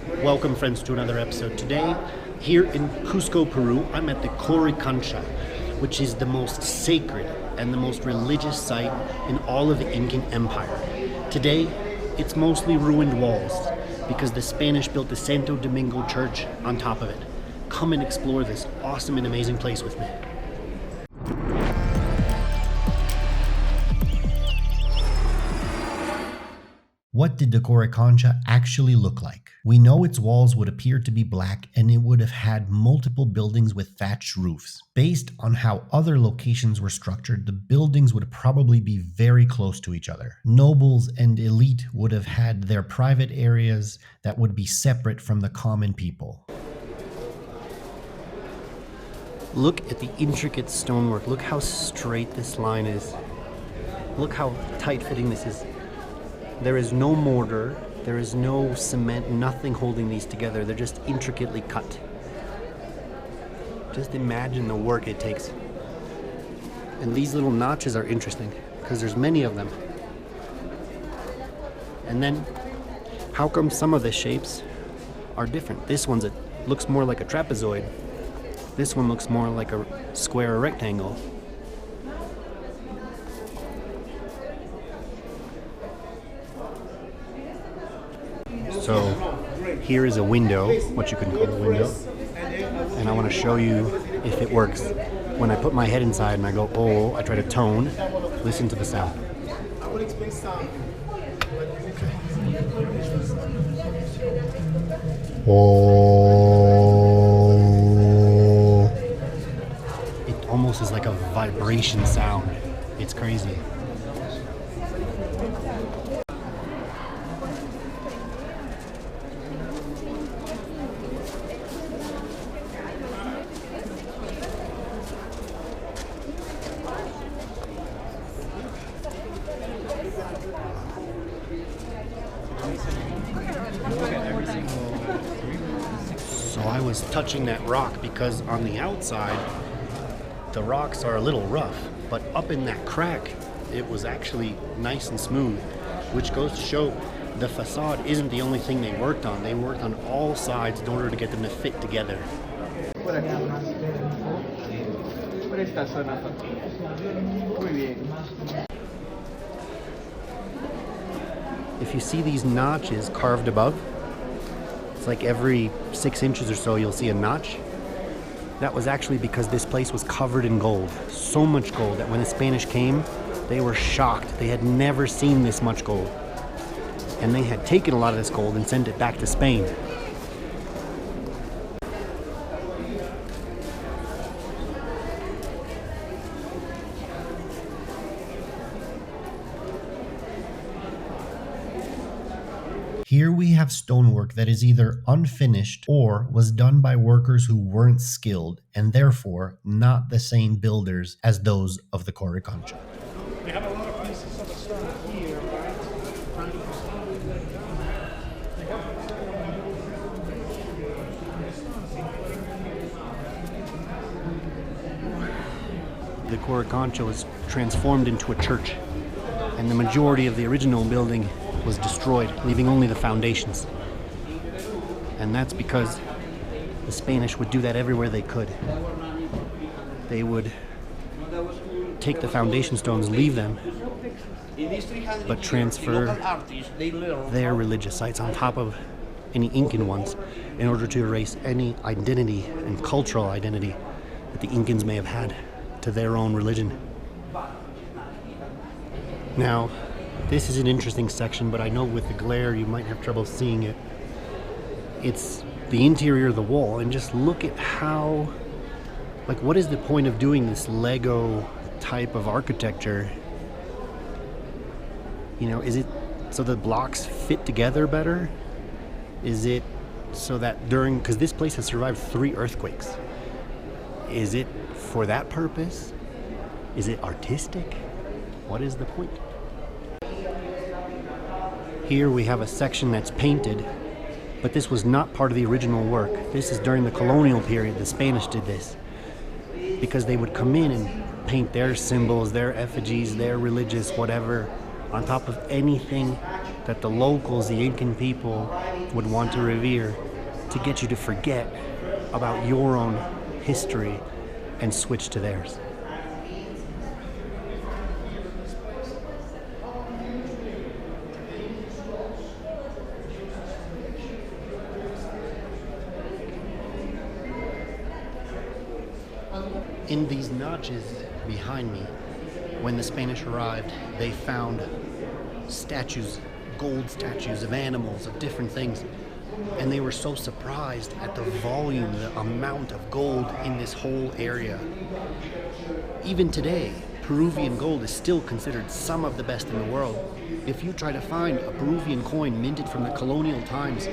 Welcome, friends, to another episode. Today, here in Cusco, Peru, I'm at the Coricancha, which is the most sacred and the most religious site in all of the Incan Empire. Today, it's mostly ruined walls because the Spanish built the Santo Domingo Church on top of it. Come and explore this awesome and amazing place with me. What did the Coricancha actually look like? We know its walls would appear to be black and it would have had multiple buildings with thatched roofs. Based on how other locations were structured, the buildings would probably be very close to each other. Nobles and elite would have had their private areas that would be separate from the common people. Look at the intricate stonework. Look how straight this line is. Look how tight-fitting this is. There is no mortar, there is no cement, nothing holding these together. They're just intricately cut. Just imagine the work it takes. And these little notches are interesting because there's many of them. And then, how come some of the shapes are different? This one looks more like a trapezoid. This one looks more like a square or rectangle. So here is a window, what you can call a window, and I want to show you if it works. When I put my head inside and I go, oh, I try to tone, listen to the sound. Okay. Oh. It almost is like a vibration sound. It's crazy. So I was touching that rock because on the outside, the rocks are a little rough, but up in that crack, it was actually nice and smooth, which goes to show the facade isn't the only thing they worked on. They worked on all sides in order to get them to fit together. If you see these notches carved above, it's like every 6 inches or so you'll see a notch. That was actually because this place was covered in gold. So much gold that when the Spanish came, they were shocked. They had never seen this much gold. And they had taken a lot of this gold and sent it back to Spain. Here we have stonework that is either unfinished or was done by workers who weren't skilled and therefore not the same builders as those of the Coricancha. We have a lot of pieces of stone here, right? The Coricancha was transformed into a church, and the majority of the original building was destroyed, leaving only the foundations. And that's because the Spanish would do that everywhere they could. They would take the foundation stones, leave them, but transfer their religious sites on top of any Incan ones in order to erase any identity and cultural identity that the Incans may have had to their own religion. Now, this is an interesting section, but I know with the glare you might have trouble seeing it. It's the interior of the wall, and just look at how, like, what is the point of doing this Lego type of architecture? You know, is it so the blocks fit together better? Is it so that because this place has survived 3 earthquakes. Is it for that purpose? Is it artistic? What is the point? Here we have a section that's painted, but this was not part of the original work. This is during the colonial period. The Spanish did this because they would come in and paint their symbols, their effigies, their religious whatever on top of anything that the locals, the Incan people, would want to revere to get you to forget about your own history and switch to theirs. In these notches behind me, when the Spanish arrived, they found statues, gold statues of animals, of different things. And they were so surprised at the volume, the amount of gold in this whole area. Even today, Peruvian gold is still considered some of the best in the world. If you try to find a Peruvian coin minted from the colonial times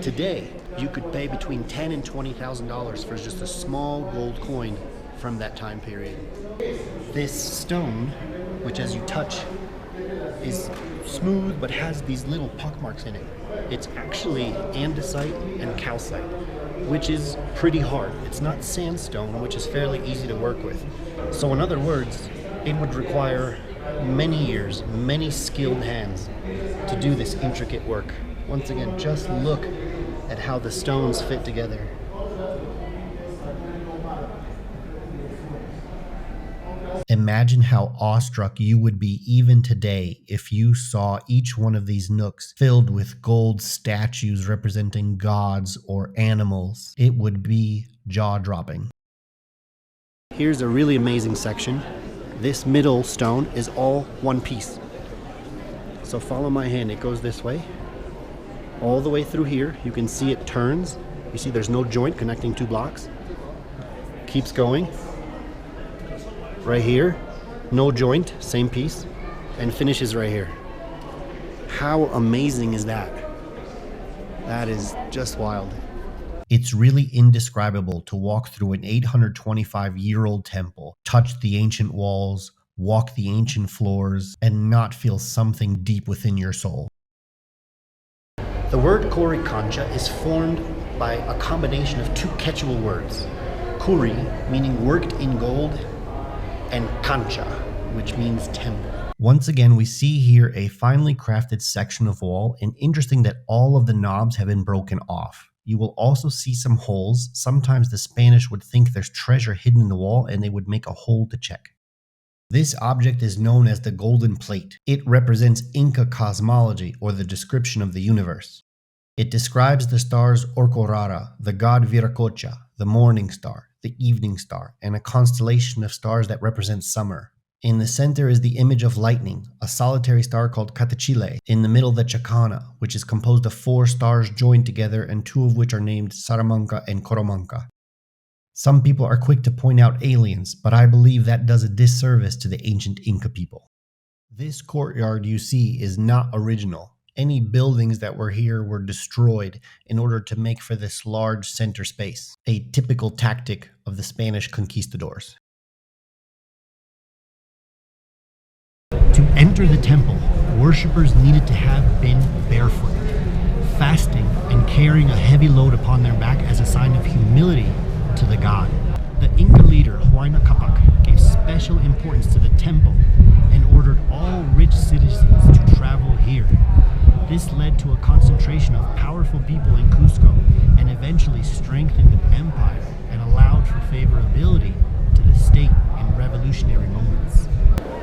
today, you could pay between $10,000 and $20,000 for just a small gold coin from that time period. This stone, which as you touch is smooth but has these little pockmarks in it, it's actually andesite and calcite, which is pretty hard. It's not sandstone, which is fairly easy to work with. So in other words, it would require many years, many skilled hands to do this intricate work. Once again, just look at how the stones fit together. Imagine how awestruck you would be even today if you saw each one of these nooks filled with gold statues representing gods or animals. It would be jaw-dropping. Here's a really amazing section. This middle stone is all one piece. So follow my hand, it goes this way. All the way through here, you can see it turns. You see there's no joint connecting two blocks. Keeps going. Right here, no joint, same piece, and finishes right here. How amazing is that? That is just wild. It's really indescribable to walk through an 825-year-old temple, touch the ancient walls, walk the ancient floors, and not feel something deep within your soul. The word Coricancha is formed by a combination of two Quechua words. Curi, meaning worked in gold, and cancha, which means temple. Once again, we see here a finely crafted section of wall, and interesting that all of the knobs have been broken off. You will also see some holes. Sometimes the Spanish would think there's treasure hidden in the wall and they would make a hole to check. This object is known as the golden plate. It represents Inca cosmology, or the description of the universe. It describes the stars Orcorara, the god Viracocha, the morning star, the evening star, and a constellation of stars that represent summer. In the center is the image of lightning, a solitary star called Catachile. In the middle, the Chacana, which is composed of 4 stars joined together and 2 of which are named Salamanca and Coromanca. Some people are quick to point out aliens, but I believe that does a disservice to the ancient Inca people. This courtyard you see is not original. Any buildings that were here were destroyed in order to make for this large center space, a typical tactic of the Spanish conquistadors. To enter the temple, worshippers needed to have been barefoot, fasting and carrying a heavy load upon their back as a sign of humility to the god. The Inca leader, Huayna Capac, gave special importance to the temple and ordered all rich citizens to travel here. This led to a concentration of powerful people in Cusco and eventually strengthened the empire and allowed for favorability to the state in revolutionary moments.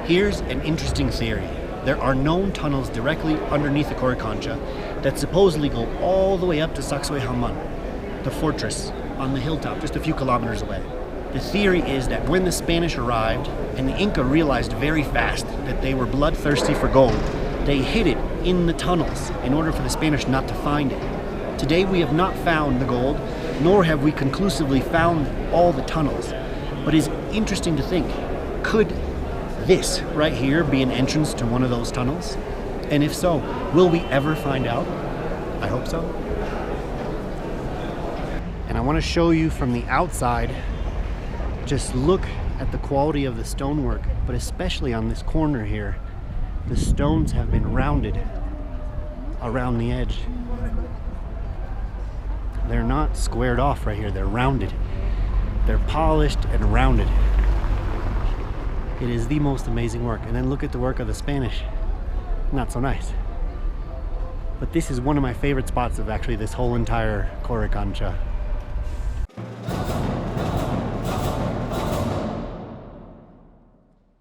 Here's an interesting theory. There are known tunnels directly underneath the Coricancha that supposedly go all the way up to Sacsayhuaman, the fortress on the hilltop just a few kilometers away. The theory is that when the Spanish arrived and the Inca realized very fast that they were bloodthirsty for gold, they hid it in the tunnels in order for the Spanish not to find it. Today we have not found the gold, nor have we conclusively found all the tunnels. But it's interesting to think, could this right here be an entrance to one of those tunnels? And if so, will we ever find out? I hope so. And I want to show you from the outside, just look at the quality of the stonework, but especially on this corner here. The stones have been rounded around the edge. They're not squared off right here, they're rounded. They're polished and rounded. It is the most amazing work. And then look at the work of the Spanish. Not so nice. But this is one of my favorite spots of actually this whole entire Coricancha.